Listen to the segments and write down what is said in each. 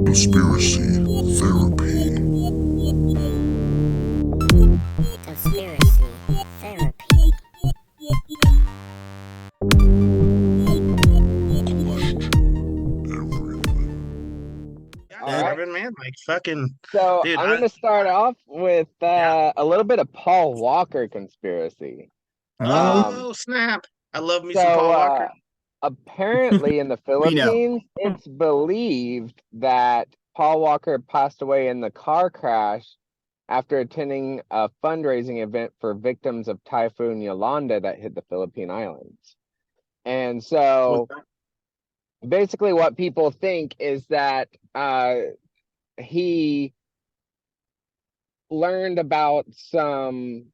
Conspiracy therapy. Conspiracy therapy. Yeah, All right. Corbin, man, like fucking So dude. I'm going to start off with Yeah. a little bit of Paul Walker conspiracy. Oh snap! I love me some So Paul Walker. apparently in the We know. Philippines, it's believed that Paul Walker passed away in the car crash after attending a fundraising event for victims of Typhoon Yolanda that hit the Philippine Islands. And so basically what people think is that he learned about some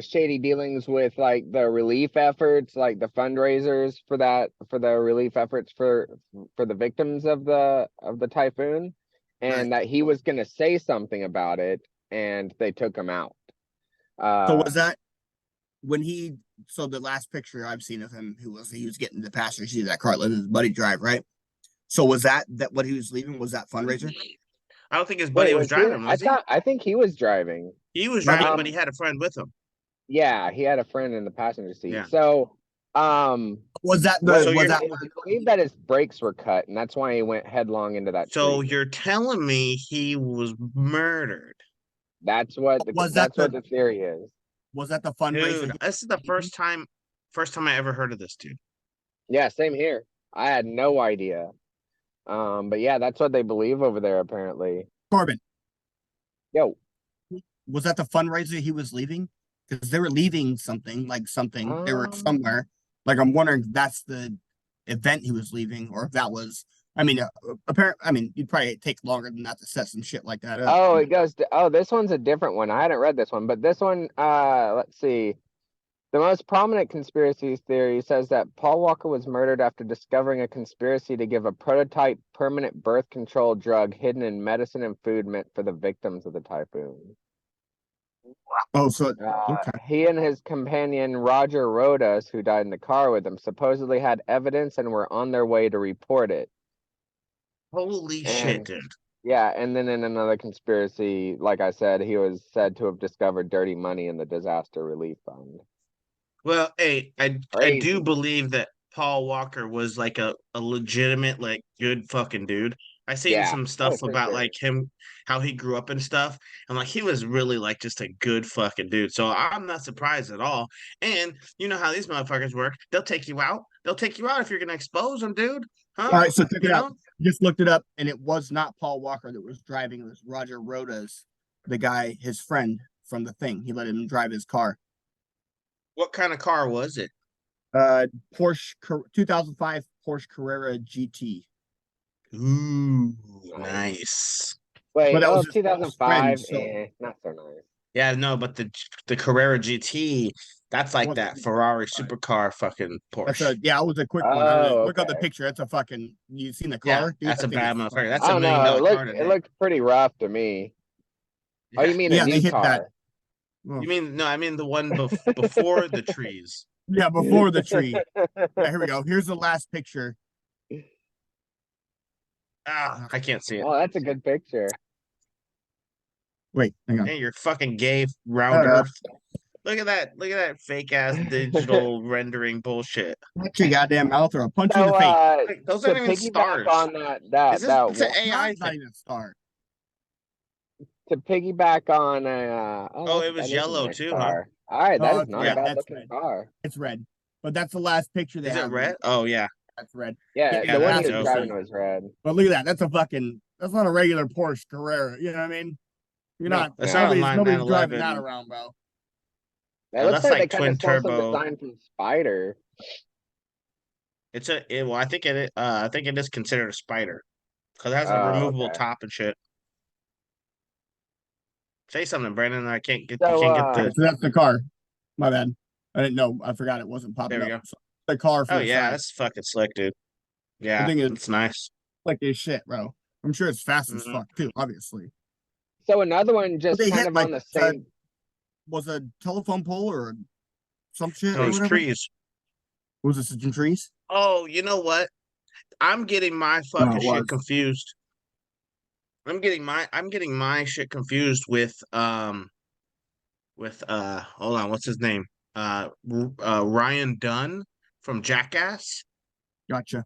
shady dealings with like the relief efforts, like the fundraisers for the relief efforts for the victims of the typhoon, and that he was going to say something about it, and they took him out. So was that when he? So the last picture I've seen of him, he was getting the passenger seat of that car, letting his buddy drive, right? So was that what he was leaving? Was that fundraiser? I don't think his Wait, buddy was was he? driving, was he? I think he was driving. He was Okay. driving, but he had a friend with him. Yeah, he had a friend in the passenger seat. Yeah. So Was that well, the? Was that? I believe that his brakes were cut, and that's why he went headlong into that So tree. you're telling me he was murdered? That's what the Was that's that what the? the theory is. Was that the fundraiser? Dude, this is the first time I ever heard of this dude. Yeah, same here. I had no idea. But yeah, that's what they believe over there apparently. Corbin, Yo, was that the fundraiser he was leaving? Because they were leaving something, like something. They were somewhere. Like I'm wondering if that's the event he was leaving, or if that was. I mean, apparently, I mean, you'd probably take longer than that to set some shit like that up. oh, it goes to, oh, this one's a different one. I hadn't read this one, but this one, let's see. The most prominent conspiracy theory says that Paul Walker was murdered after discovering a conspiracy to give a prototype permanent birth control drug hidden in medicine and food meant for the victims of the typhoon. Oh, so okay. He and his companion Roger Rodas, who died in the car with him, supposedly had evidence and were on their way to report it. Holy shit, And dude. yeah, and then in another conspiracy, like I said, he was said to have discovered dirty money in the disaster relief fund. Well, hey, I Crazy. do believe that Paul Walker was like a legitimate, like good fucking dude. I seen Yeah. some stuff Oh, for about sure. like him, how he grew up and stuff, and like he was really like just a good fucking dude. So I'm not surprised at all. And you know how these motherfuckers work. They'll take you out. They'll take you out if you're gonna expose them, dude. Huh? All right, so check You it out. know? Just looked it up, and it was not Paul Walker that was driving. It was Roger Rodas, the guy, his friend from the thing. He let him drive his car. What kind of car was it? Porsche 2005 Porsche Carrera GT. Ooh, nice. Wait, But that oh, was his close friend, 2005, so not so nice. Yeah, no, but the Carrera GT, that's like wasn't that Ferrari 2005. supercar fucking That's Porsche. yeah, it was a quick one. I don't know. Oh, Look up the okay. picture. That's a fucking. You seen the Yeah, car? Dude, that's that a thing bad is motherfucker. fucking- That's I a don't million know. dollar car It today. looked pretty rough to me. Oh, you mean a Yeah, they new hit that. car? You mean no? I mean the one before the trees. Yeah, before the tree. Yeah, here we go. Here's the last picture. Ah, I can't see it. Oh, that's a good picture. Wait, hang on. Hey, you're fucking gay, round Earth. Look at that! Look at that fake ass digital rendering bullshit. Watch your goddamn mouth or I'll punch you in So, the face. Like, those to aren't even piggyback stars. on Is this it's an one, AI It's not thing? even a star. to piggyback on Oh, it was that is a yellow nice too, huh? car. All right, that Oh, is it's not yeah. a bad That's looking red. car. It's red. But that's the last picture they Is it have. red? Oh yeah. That's red. Yeah, Yeah, the one that's he was dope. driving was red. But look at that. That's a fucking. That's not a regular Porsche Carrera. You know what I mean? You're No, not. that's not a Nobody's driving 911. that around, bro. It No, looks that's like they like kind of twin stole some turbo. design from Spider. Well, I think it is considered a spider because it has a Oh, removable okay. top and shit. Say something, Brandon. You So, can't get So the. that's the car. My bad. I didn't know. I forgot it wasn't There popping we up. go. So the car Oh from the yeah, side. that's fucking slick, dude. The Yeah, thing is it's nice. like this shit, bro. I'm sure it's fast as Mhm. fuck too. Obviously. so another one But just they kind hit of like on the same. was a telephone pole or some shit No, or it's whatever. trees. Was it some trees? Oh, you know what? I'm getting my No, fucking it shit was. confused. I'm getting my shit confused with hold on, what's his name? Ryan Dunn from Jackass. Gotcha.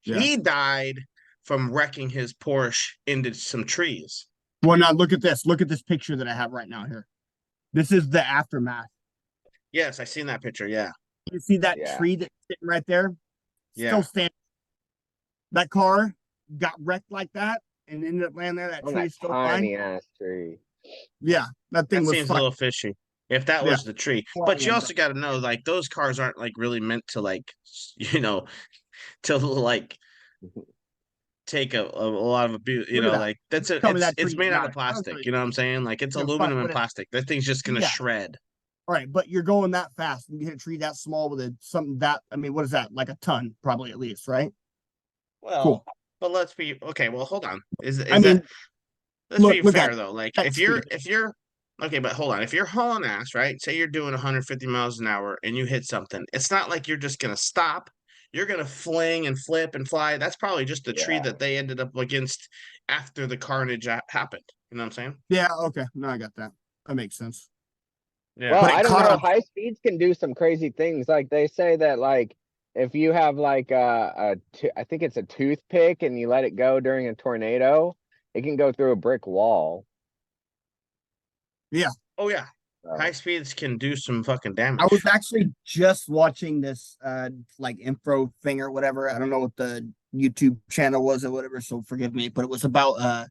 Yeah. He died from wrecking his Porsche into some trees. Well, now look at this. Look at this picture that I have right now here. This is the aftermath. Yes, I seen that picture. Yeah. You see that Yeah. tree that's sitting right there? Still Yeah. standing. That car got wrecked like that and ended up landing there. That On tree that is still fine. tiny ass tree. Yeah, that thing That was seems a fine. little fishy. If that Yeah. was the tree. Well, But you yeah, also got to know, like, those cars aren't like really meant to like, to like take a lot of abuse. Look at that. Like Tell me that it's tree is made out not. of I don't tell plastic. you You know what I'm that tree. saying? Like it's Yeah, aluminum and but plastic. That thing's just gonna yeah. shred. All right, but you're going that fast and you hit a tree that small with something that, I mean, what is that? Like a ton, probably at least, right? Well, Cool. but let's be okay. Well, hold on. Is I that mean, let's be look at fair though. Like that speed. if you're okay, but hold on. If you're hauling ass, right? Say you're doing 150 miles an hour and you hit something. It's not like you're just gonna stop. You're gonna fling and flip and fly. That's probably just the tree Yeah. that they ended up against after the carnage happened. You know what I'm saying? Yeah, okay. No, I got that. That makes sense. Yeah. Well, But it I don't caught know. on. High speeds can do some crazy things. Like they say that, like if you have like I think it's a toothpick and you let it go during a tornado, it can go through a brick wall. Oh yeah. High So, speeds can do some fucking I damage. was actually just watching this like info thing or whatever. I don't know what the YouTube channel was or whatever, so forgive me, but it was about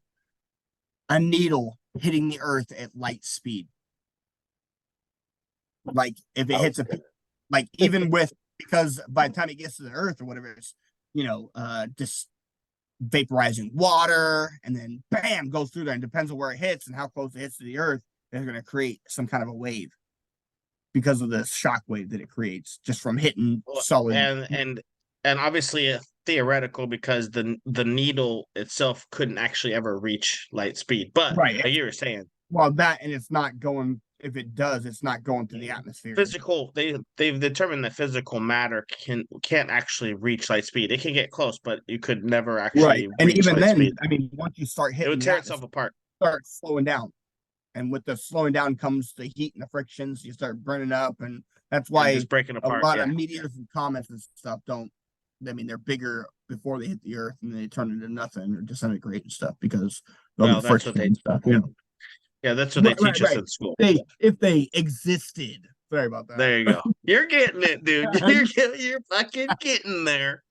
a needle hitting the earth at light speed. Like if it hits a okay. like even with because by the time it gets to the earth or whatever, it's just vaporizing water and then bam goes through there and depends on where it hits and how close it hits to the earth, they're going to create some kind of a wave because of the shock wave that it creates just from hitting Well, solid. and obviously theoretical because the needle itself couldn't actually ever reach light speed. But Right. like you were saying, Well, that and it's not going. If it does, it's not going through the atmosphere. physical they've determined that physical matter can't actually reach light speed. It can get close, but you could never Right. actually And reach even light then, speed. I mean, once you start It hitting would the tear itself atmosphere, apart. start slowing down. And with the slowing down comes the heat and the frictions. You start burning up, and that's And why just breaking a apart. lot Yeah. of meteors and comets and stuff don't. I mean, they're bigger before they hit the Earth, and they turn into nothing or disintegrate and stuff because of Well, the that's friction what they and stuff. You know, yeah, that's what they right, teach us right. in school. If they existed. Sorry about that. There you go. You're getting it, dude. You're fucking getting there.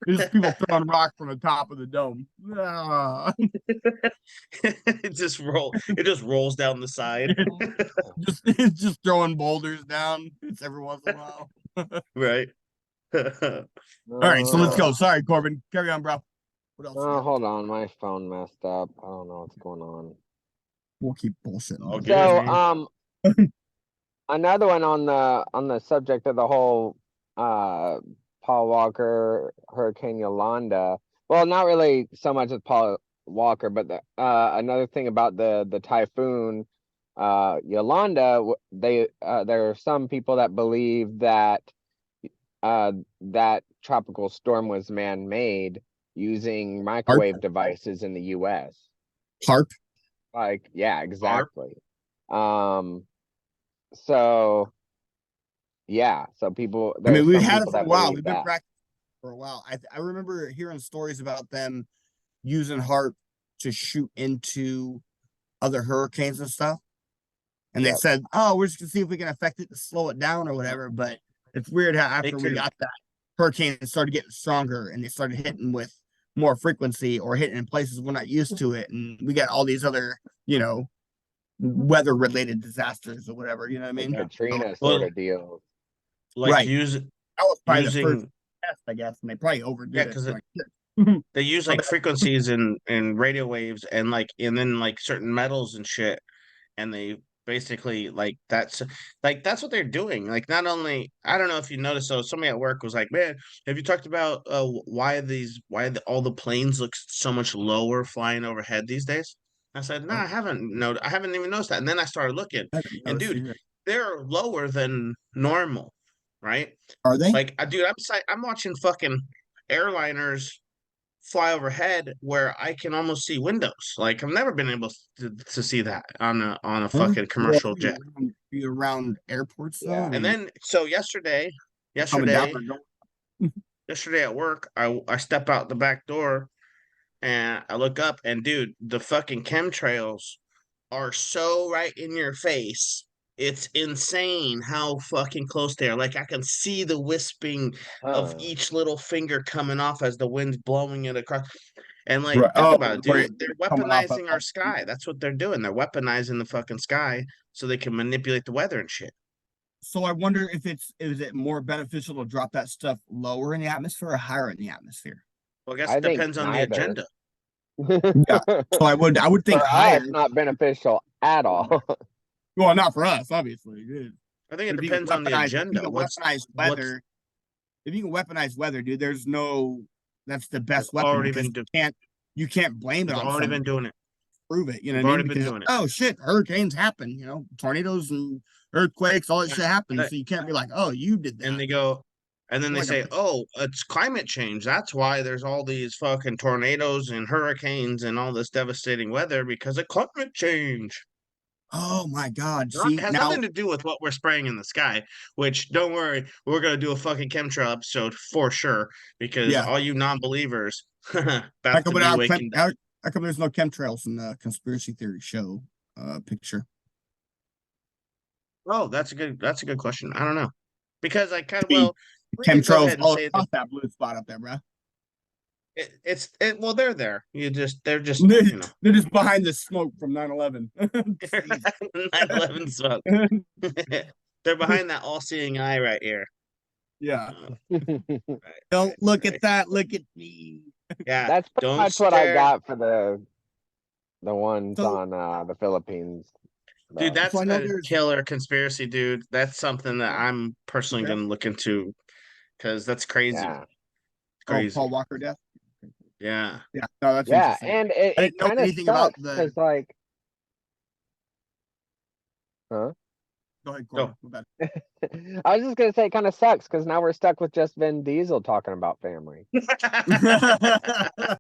There's people throwing rocks from the top of the dome. Ah. It just rolls down the side. It's just throwing boulders down. It's every once in a while. Right. All right, so let's go. Sorry, Corbin. Carry on, bro. What else? Oh, hold on, my phone messed up. I don't know what's going on. We'll keep bullshitting. All good, So, man. another one on the subject of the whole Paul Walker Hurricane Yolanda. Well, not really so much as Paul Walker, but another thing about the typhoon Yolanda. There are some people that believe that that tropical storm was man-made using microwave devices in the U.S. Harp. Like, yeah, exactly. So yeah, so people. I mean, we've some had it people for a that while. believe We've been that. practicing for a while. I remember hearing stories about them using harp to shoot into other hurricanes and stuff. And they Yep. said, "Oh, we're just gonna see if we can affect it to slow it down or whatever." But it's weird how after we got that hurricane, it started getting stronger and they started hitting with more frequency or hitting in places we're not used to it, and we got all these other, weather-related disasters or whatever. You know what I mean? Katrina Well, sort of deal. like Right. using That was probably the first using test, I guess, and they probably overdid yeah, it. because Like, they use like frequencies and radio waves and then like certain metals and shit, and they basically that's what they're doing. Like not only I don't know if you noticed, so somebody at work was like, "Man, have you talked about all the planes look so much lower flying overhead these days?" I said, "No, I haven't. No, I haven't even noticed that." And then I started looking, and dude, they're lower than normal. right? Are they? Like, dude, I'm watching fucking airliners fly overhead where I can almost see windows. Like, I've never been able to see that on a Huh? fucking Well, commercial jet. you around airports though. Yeah. I And mean, then so yesterday, coming down yesterday, or going. yesterday at work, I step out the back door and I look up, and dude, the fucking chemtrails are so right in your face. It's insane how fucking close they are. Like, I can see the wisping of Huh. each little finger coming off as the wind's blowing it across. And like, Right. think Oh, about it, where dude. They're coming off of. weaponizing our sky. That's what they're doing. They're weaponizing the fucking sky so they can manipulate the weather and shit. So I wonder if is it more beneficial to drop that stuff lower in the atmosphere or higher in the atmosphere? Well, I guess I it think depends on the neither. agenda. Yeah. So I would think For us, higher. not beneficial at all. Well, not for us, obviously. Good. I think it But if you can depends on the weaponize, if you agenda. can weaponize What's weather, if you can weaponize weather, dude, there's no. That's the they've best weapon already because been you can't blame it they've on already been somebody. doing it. Prove it. You know They've what I mean? already been Because doing it. oh shit, hurricanes happen. Tornadoes and earthquakes, all that Yeah. shit happens. So you can't be like, oh, you did And that. they go, and then they Like a say, "Oh, it's climate change. That's why there's all these fucking tornadoes and hurricanes and all this devastating weather because of climate change." oh my god. Not See has now, nothing to do with what we're spraying in the sky. Which, don't worry, we're gonna do a fucking chemtrail episode for sure because yeah. all you non-believers How about to come, be waking. how come there's no chemtrails in the conspiracy theory show picture? Oh, that's a good question. I don't know because I kind of See, well, we could go chemtrails ahead and all say that across that blue spot up there, bro. well, they're there. They're just They're just behind the smoke from 9/11. 9/11 smoke. They're behind that all-seeing eye right here. Yeah. Right, Don't look right. at that. Look at me. Yeah, That's pretty don't much what I stare. got for the ones So, on the Philippines. Dude, Though. so that's I know a there's killer conspiracy, dude. That's something that oh, I'm personally okay. gonna look into because that's crazy. Yeah. Oh, Crazy. Paul Walker death. Yeah. Yeah, no, that's Yeah, interesting. and it, I it didn't know kind of anything about sucks the. because like, huh? Go ahead, Go. Corbin. My bad. I was just gonna say it kind of sucks because now we're stuck with just Vin Diesel talking about family.